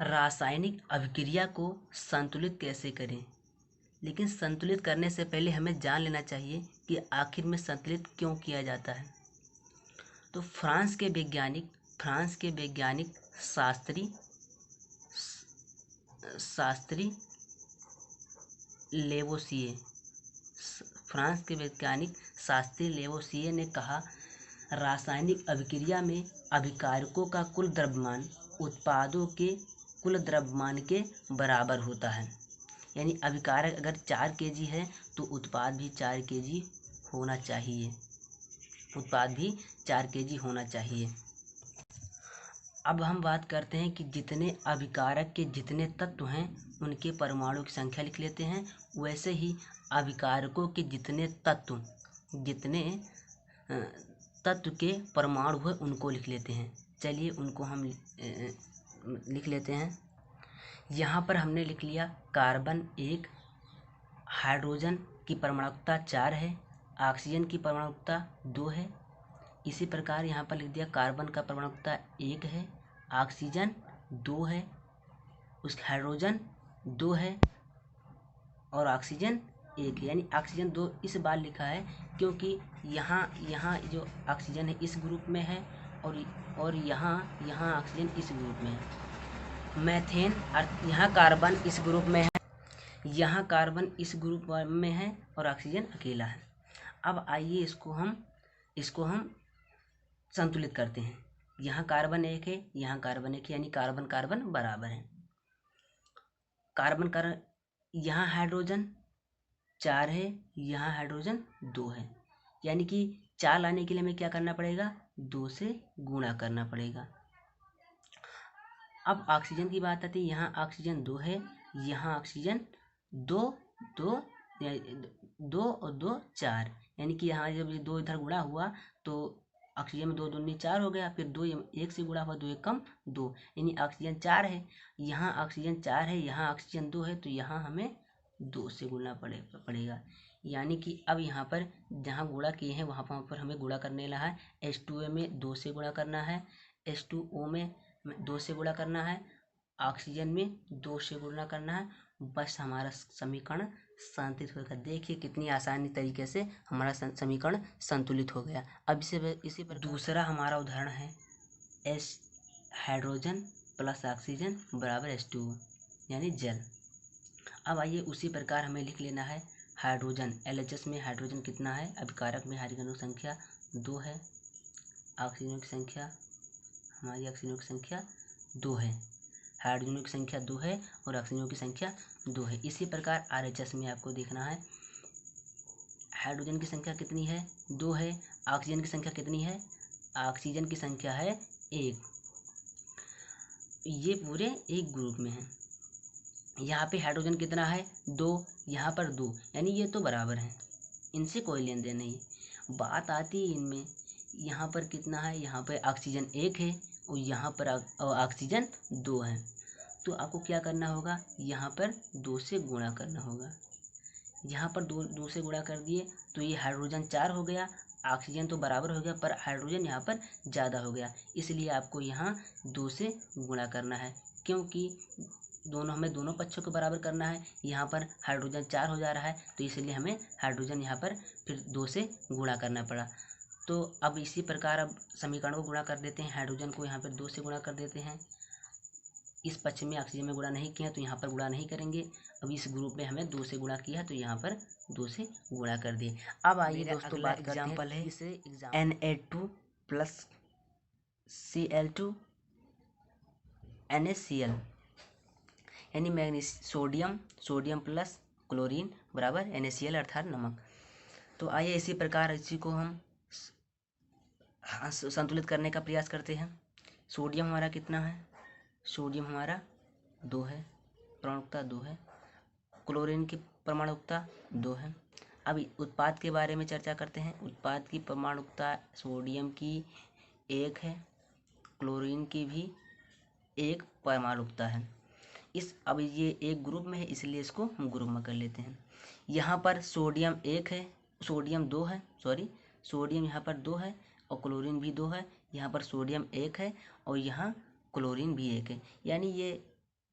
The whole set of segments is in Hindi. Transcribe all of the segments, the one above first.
रासायनिक अभिक्रिया को संतुलित कैसे करें। लेकिन संतुलित करने से पहले हमें जान लेना चाहिए कि आखिर में संतुलित क्यों किया जाता है। तो फ्रांस के वैज्ञानिक शास्त्री लेवोसिए फ्रांस के वैज्ञानिक शास्त्री लेवोसिए ने कहा, रासायनिक अभिक्रिया में अभिकारकों का कुल द्रव्यमान उत्पादों के कुल द्रव्यमान के बराबर होता है। यानी अभिकारक अगर 4 kg है तो उत्पाद भी 4 kg होना चाहिए। अब हम बात करते हैं कि जितने अभिकारक के जितने तत्व हैं उनके परमाणु की संख्या लिख लेते हैं। वैसे ही अभिकारकों के जितने तत्व के परमाणु है उनको लिख लेते हैं। चलिए उनको हम लिख लेते हैं। यहाँ पर हमने लिख लिया कार्बन 1, हाइड्रोजन की परमाणुकता 4 है, ऑक्सीजन की परमाणुकता 2 है। इसी प्रकार यहाँ पर लिख दिया कार्बन का परमाणुकता 1 है, ऑक्सीजन 2 है, उस हाइड्रोजन 2 है और ऑक्सीजन 1 है। यानी ऑक्सीजन 2 इस बार लिखा है क्योंकि यहाँ जो ऑक्सीजन है इस ग्रुप में है और यहाँ ऑक्सीजन इस ग्रुप में है। मीथेन यहाँ कार्बन इस ग्रुप में है, और ऑक्सीजन अकेला है। अब आइए इसको हम संतुलित करते हैं। यहाँ कार्बन 1 है, यहाँ कार्बन 1 है, यानी कार्बन कार्बन बराबर है। यहाँ हाइड्रोजन 4 है, यहाँ हाइड्रोजन 2 है। यानी कि 4 लाने के लिए हमें क्या करना पड़ेगा, 2 से गुणा करना पड़ेगा। अब ऑक्सीजन की बात आती है। यहाँ ऑक्सीजन 2 है, यहाँ ऑक्सीजन 2 और 2 4। यानी कि यहाँ जब 2 इधर गुणा हुआ तो ऑक्सीजन में 2 दूनी 4 हो गया, फिर 2 1 से गुणा हुआ, 2 1 कम 2, यानी ऑक्सीजन 4 है। यहाँ ऑक्सीजन 4 है, यहाँ ऑक्सीजन 2 है, तो यहाँ हमें 2 से गुणा पड़ेगा। यानी कि अब यहाँ पर जहाँ गुणा किए हैं वहाँ पर हमें गुणा करने लगा है। H2O में 2 से गुणा करना है, H2O में 2 से गुणा करना है, ऑक्सीजन में 2 से गुणा करना है। बस हमारा समीकरण संतुलित होगा। देखिए कितनी आसानी तरीके से हमारा समीकरण संतुलित हो गया। अब इसी पर दूसरा हमारा उदाहरण है हाइड्रोजन प्लस ऑक्सीजन बराबर H2O यानी जल। अब आइए उसी प्रकार हमें लिख लेना है हाइड्रोजन। LHS में हाइड्रोजन कितना है, अभिकारक में हाइड्रोजन की संख्या 2 है, ऑक्सीजन की संख्या हमारी ऑक्सीजन की संख्या 2 है, हाइड्रोजन की संख्या 2 है और ऑक्सीजन की संख्या 2 है। इसी प्रकार RHS में आपको देखना है हाइड्रोजन की संख्या कितनी है, 2 है, ऑक्सीजन की संख्या कितनी है, ऑक्सीजन की संख्या है 1। ये पूरे एक ग्रुप में है। यहाँ पे हाइड्रोजन कितना है, 2, यहाँ पर 2, यानी ये तो बराबर हैं, इनसे कोई लेन देन नहीं। बात आती है इनमें, यहाँ पर कितना है, यहाँ पर ऑक्सीजन 1 है और यहाँ पर ऑक्सीजन 2 है। तो आपको क्या करना होगा, यहाँ पर 2 से गुणा करना होगा। यहाँ पर 2 से गुणा कर दिए तो ये हाइड्रोजन 4 हो गया, ऑक्सीजन तो बराबर हो गया पर हाइड्रोजन यहाँ पर ज़्यादा हो गया, इसलिए आपको यहाँ 2 से गुणा करना है। क्योंकि हमें दोनों पक्षों को बराबर करना है। यहाँ पर हाइड्रोजन 4 हो जा रहा है तो इसलिए हमें हाइड्रोजन यहाँ पर फिर 2 से गुणा करना पड़ा। तो अब इसी प्रकार अब समीकरण को गुणा कर देते हैं। हाइड्रोजन को यहाँ पर 2 से गुणा कर देते हैं। इस पक्ष में ऑक्सीजन में गुणा नहीं किया तो यहाँ पर गुणा नहीं करेंगे। अब इस ग्रुप में हमें 2 से गुणा किया तो यहाँ पर 2 से गुणा कर दिए। अब आइए दोस्तों बात करते हैं इसे Na2 प्लस Cl2 NaCl यानी सोडियम प्लस क्लोरीन बराबर NaCl अर्थात नमक। तो आइए इसी प्रकार इसी को हम संतुलित करने का प्रयास करते हैं। सोडियम हमारा कितना है, सोडियम हमारा 2 है, परमाणुकता 2 है, क्लोरीन की परमाणुकता 2 है। अब उत्पाद के बारे में चर्चा करते हैं। उत्पाद की परमाणुकता सोडियम की 1 है, क्लोरीन की भी 1 परमाणुकता है। अब ये एक ग्रुप में है इसलिए इसको हम ग्रुप में कर लेते हैं। यहाँ पर सोडियम 1 है, सोडियम 2 है, सोडियम यहाँ पर 2 है और क्लोरीन भी 2 है। यहाँ पर सोडियम 1 है और यहाँ क्लोरीन भी 1 है, यानी ये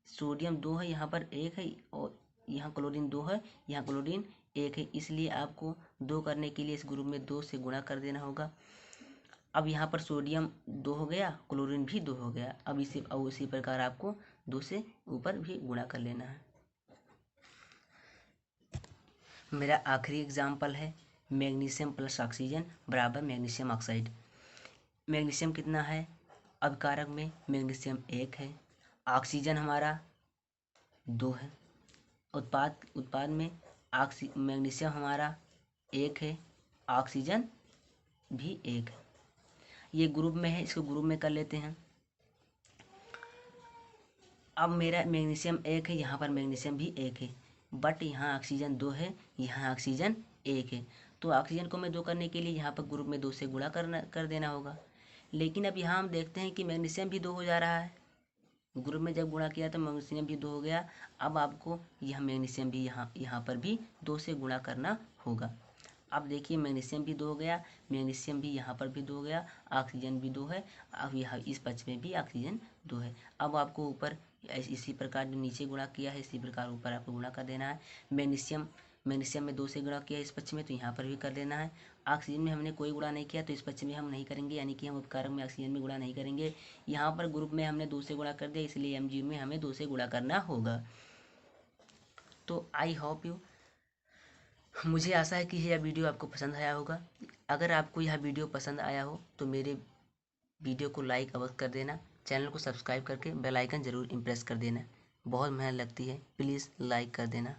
सोडियम 2 है, यहाँ पर 1 है, और यहाँ क्लोरीन 2 है, यहाँ क्लोरीन 1 है, इसलिए आपको 2 करने के लिए इस ग्रुप में 2 से गुणा कर देना होगा। अब यहाँ पर सोडियम 2 हो गया, क्लोरीन भी 2 हो गया। अब इसी प्रकार आपको 2 से ऊपर भी गुणा कर लेना है। मेरा आखिरी एग्जाम्पल है मैग्नीशियम प्लस ऑक्सीजन बराबर मैग्नीशियम ऑक्साइड। मैग्नीशियम कितना है, अभिकारक में मैग्नीशियम 1 है, ऑक्सीजन हमारा 2 है, उत्पाद में मैग्नीशियम हमारा 1 है, ऑक्सीजन भी 1 है। ये ग्रुप में है, इसको ग्रुप में कर लेते हैं। अब मेरा मैग्नीशियम 1 है, यहाँ पर मैग्नीशियम भी 1 है, बट यहाँ ऑक्सीजन 2 है, यहाँ ऑक्सीजन 1 है। तो ऑक्सीजन को मैं 2 करने के लिए यहाँ पर ग्रुप में 2 से गुणा कर देना होगा। लेकिन अब यहाँ हम देखते हैं कि मैग्नीशियम भी 2 हो जा रहा है। ग्रुप में जब गुणा किया तो मैग्नीशियम भी 2 हो गया। अब आपको यह मैग्नीशियम भी यहाँ पर भी 2 से गुणा करना होगा। अब देखिए मैग्नीशियम भी 2 हो गया, मैग्नीशियम भी यहाँ पर भी 2 हो गया, ऑक्सीजन भी 2 है। अब यहाँ इस पक्ष में भी ऑक्सीजन 2 है। अब आपको ऊपर इसी प्रकार जो नीचे गुणा किया है इसी प्रकार ऊपर आपको गुणा कर देना है। मैग्नीशियम में 2 से गुणा किया इस पक्ष में, तो यहाँ पर भी कर देना है। ऑक्सीजन में हमने कोई गुणा नहीं किया तो इस पक्ष में हम नहीं करेंगे, यानी कि हम उपकारक में ऑक्सीजन में गुणा नहीं करेंगे। यहाँ पर ग्रुप में हमने 2 से गुणा कर दिया, इसलिए MgO में हमें 2 से गुणा करना होगा। तो आई होप यू, मुझे आशा है कि यह वीडियो आपको पसंद आया होगा। अगर आपको यह वीडियो पसंद आया हो तो मेरे वीडियो को लाइक अवश्य कर देना, चैनल को सब्सक्राइब करके बेल आइकन ज़रूर इम्प्रेस कर देना। बहुत मेहनत लगती है, प्लीज़ लाइक कर देना।